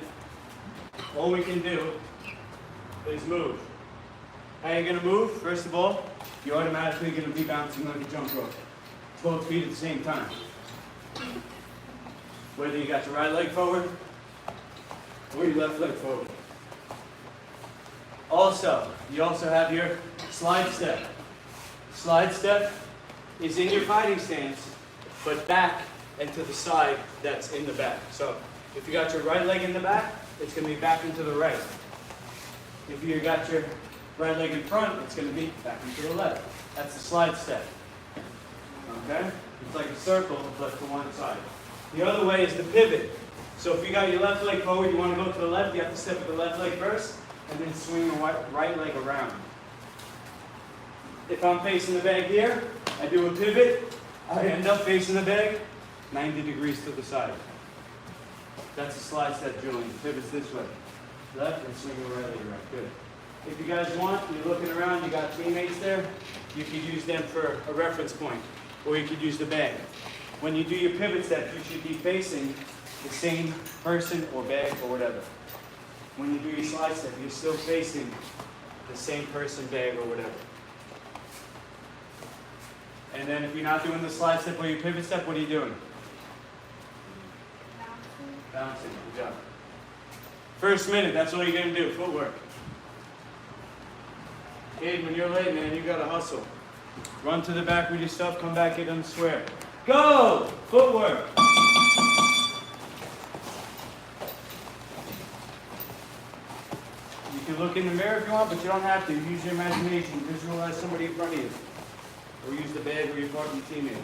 all we can do is move. How are you gonna move? First of all, you're automatically gonna be bouncing like a jump rope. Both feet at the same time. Whether you got your right leg forward or your left leg forward. Also, you also have your slide step. Slide step is in your fighting stance, but back and to the side that's in the back. So if you got your right leg in the back, it's going to be back into the right. If you got your right leg in front, it's going to be back into the left. That's the slide step. Okay? It's like a circle, but to one side. The other way is the pivot. So if you got your left leg forward, you want to go to the left, you have to step with the left leg first, and then swing the right leg around. If I'm facing the bag here, I do a pivot, I end up facing the bag 90 degrees to the side. That's a slide step, Julian. Pivots this way. Left and swing the right leg around. Good. If you guys want, you're looking around, you got teammates there, you could use them for a reference point, or you could use the bag. When you do your pivot step, you should be facing the same person or bag or whatever. When you do your slide step, you're still facing the same person, bag, or whatever. And then if you're not doing the slide step or your pivot step, what are you doing? Bouncing. Good job. First minute, that's all you're going to do, footwork. Aiden, when you're late, man, you got to hustle. Run to the back with your stuff, come back, get on the square. Go! Footwork. You can look in the mirror if you want, but you don't have to. Use your imagination. Visualize somebody in front of you. Or use the bag where you're part of your teammate.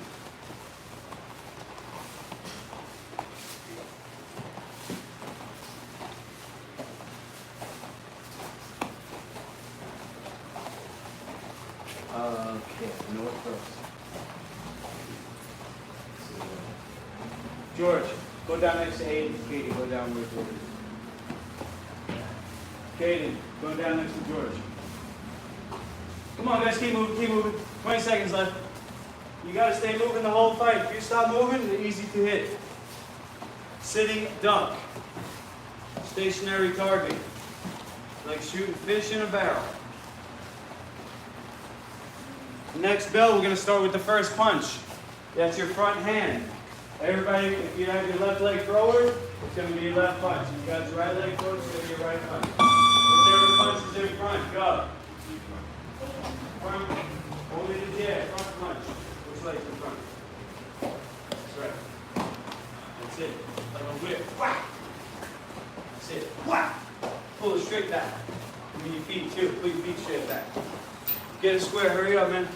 Okay, north first. George, go down next to Aiden. Katie, go down where George is. Katie, go down next to George. Come on, guys, keep moving, keep moving. 20 seconds left. You gotta stay moving the whole fight. If you stop moving, they're easy to hit. Sitting duck. Stationary target. Like shooting fish in a barrel. Next bell, we're gonna start with the first punch. That's your front hand. Everybody, if you have your left leg forward, it's gonna be your left punch. If you got your right leg forward, it's gonna be your right punch. Whichever punch is in front, go. Front, only the front punch. Which leg's in front? That's right. That's it. Like a whip. Whack! That's it. Whack! Pull it straight back. Give me your feet too. Pull your feet straight back. Get a square. Hurry up, man.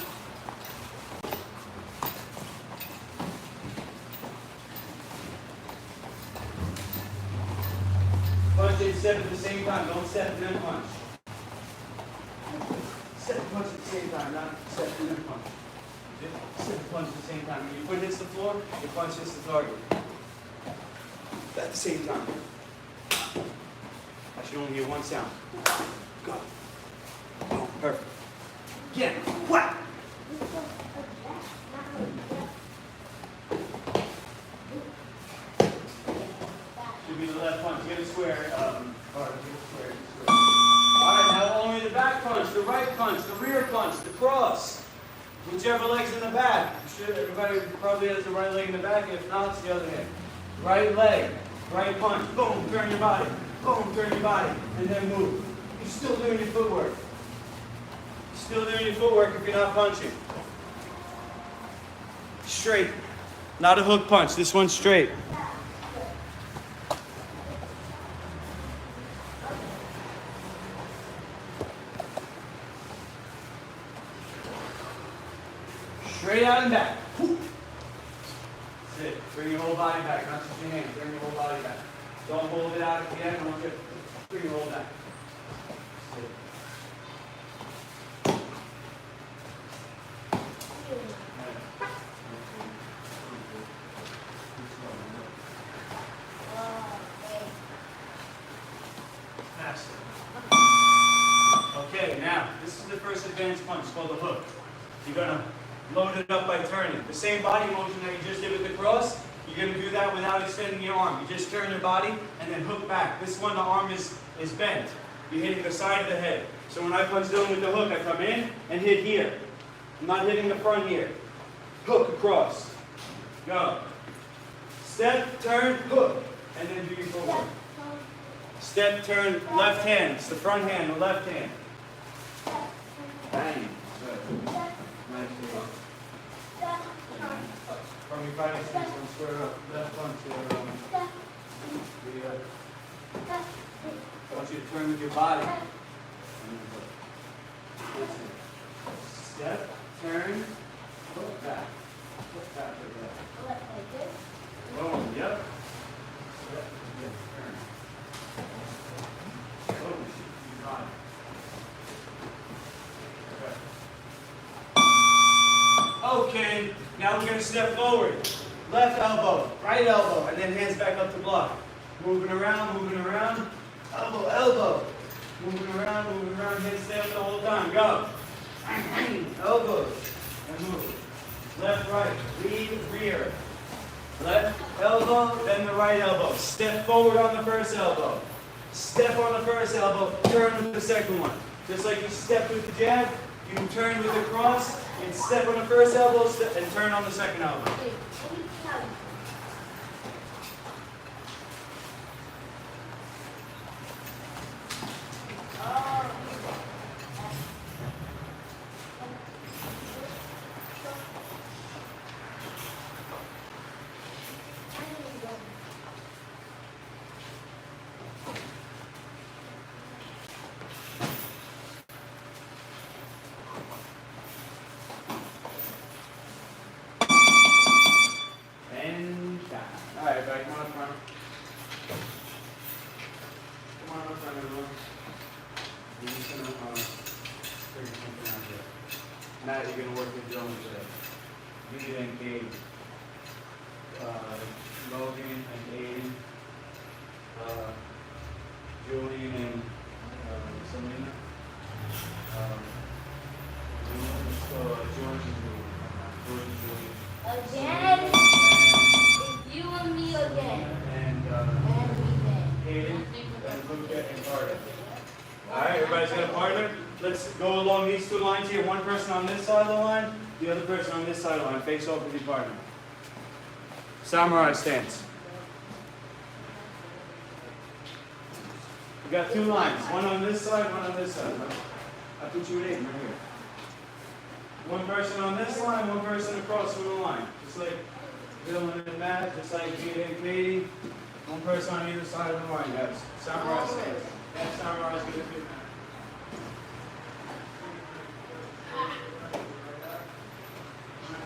Punch and step at the same time. Don't step and then punch. Step and punch at the same time, not step and then punch. Step and punch at the same time. When your foot hits the floor, your punch hits the target. At the same time. I should only hear one sound. Go. Boom. Perfect. Again. Whack! Should be the left punch. Get a square. Alright, now only the back punch, the right punch, the rear punch, the cross. Whichever leg's in the back. Everybody probably has the right leg in the back. If not, it's the other hand. Right leg, right punch. Boom, turn your body. Boom, turn your body, and then move. You're still doing your footwork. Still doing your footwork if you're not punching. Straight. Not a hook punch. This one's straight. Straight out and back. That's it. Bring your whole body back, not just your hands. Bring your whole body back. Don't hold it out again. Don't get. Bring your whole back. That's it. Faster. Okay, now this is the first advanced punch called the hook. You're gonna load it up by turning. The same body motion that you just did with the cross, you're gonna do that without extending your arm. You just turn your body and then hook back. This one, the arm is bent. You're hitting the side of the head. So when I punch Dylan with the hook, I come in and hit here. I'm not hitting the front here. Hook across. Go. Step, turn, hook. And then do your footwork. Step, turn, left hand. It's the front hand, the left hand. Bang. Good. Nice. From your fighting stance, don't square up. Left punch. I want you to turn with your body. Step, turn, hook back. Hook back like that. Boom, yep. Step, yep, turn. Boom, you got it. Okay, now we're going to step forward. Left elbow, right elbow, and then hands back up to block. Moving around, elbow, elbow. Moving around, hands stay up the whole time. Go. Elbows, and move. Left, right, lead, rear. Left elbow, then the right elbow. Step forward on the first elbow. Step on the first elbow, turn with the second one. Just like you stepped with the jab, you turn with the cross, and step on the first elbow, and turn on the second elbow. Alright, everybody, come on up front. Come on up front, everyone. You're just going to figure something out here. Matt, you're going to work with Dylan today. You can engage Logan and Aiden, Julian and Selena. George and Julian. Again? You and me again. And Aiden, and Luke and Carter. Alright, everybody's got a partner. Let's go along these two lines here. One person on this side of the line, the other person on this side of the line. Face off with your partner. Samurai stance. We got two lines. One on this side, one on this side. I put you at Aiden right here. One person on this line, one person across from the line. Just like Dylan and Matt, just like Peter and Katie. One person on either side of the line, guys. Samurai stance. That samurai's gonna do.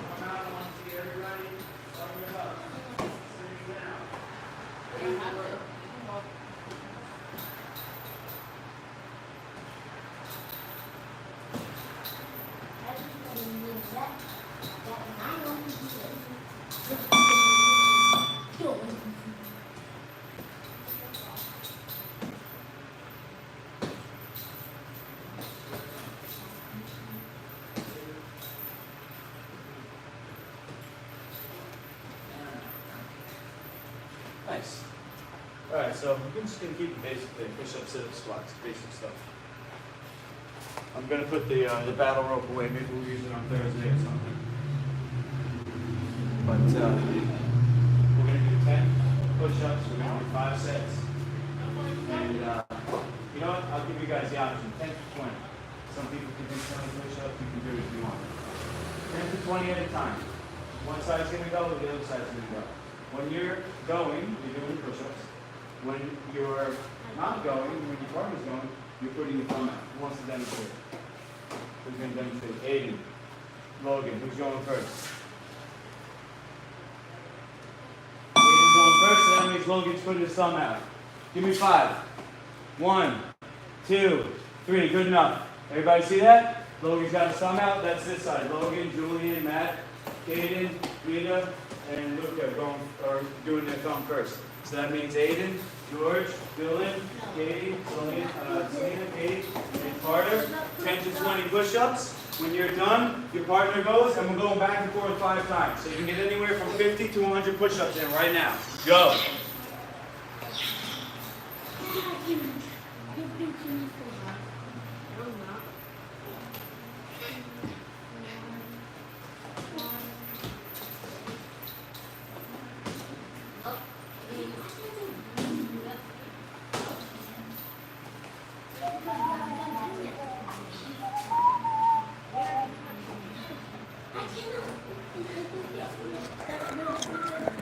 Come out, I want to see everybody. Up. Sitting down. Nice. Alright, so we're just going to keep it basic there. Push-ups, sit-ups, squats, basic stuff. I'm going to put the battle rope away. Maybe we'll use it on Thursday or something. But we're going to do 10 push-ups. We're going to do 5 sets. And you know what? I'll give you guys the option, 10 to 20. Some people can do 20 push-ups, you can do it if you want. 10 to 20 at a time. One side's gonna go, the other side's gonna go. When you're going, you're doing push-ups. When you're not going, when your partner's going, you're putting your thumb out. Who wants to demonstrate? Who's gonna demonstrate? Aiden. Logan, who's going first? Aiden's going first, so that means Logan's putting his thumb out. Give me 5. 1, 2, 3. Good enough. Everybody see that? Logan's got his thumb out. That's this side. Logan, Julian, Matt, Aiden, Rita, and Luca doing their thumb first. So that means Aiden, George, Dylan, Katie, Selena, Katie, and Carter. 10 to 20 push-ups. When you're done, your partner goes, and we're going back and forth 5 times. So you can get anywhere from 50 to 100 push-ups in right now. Go.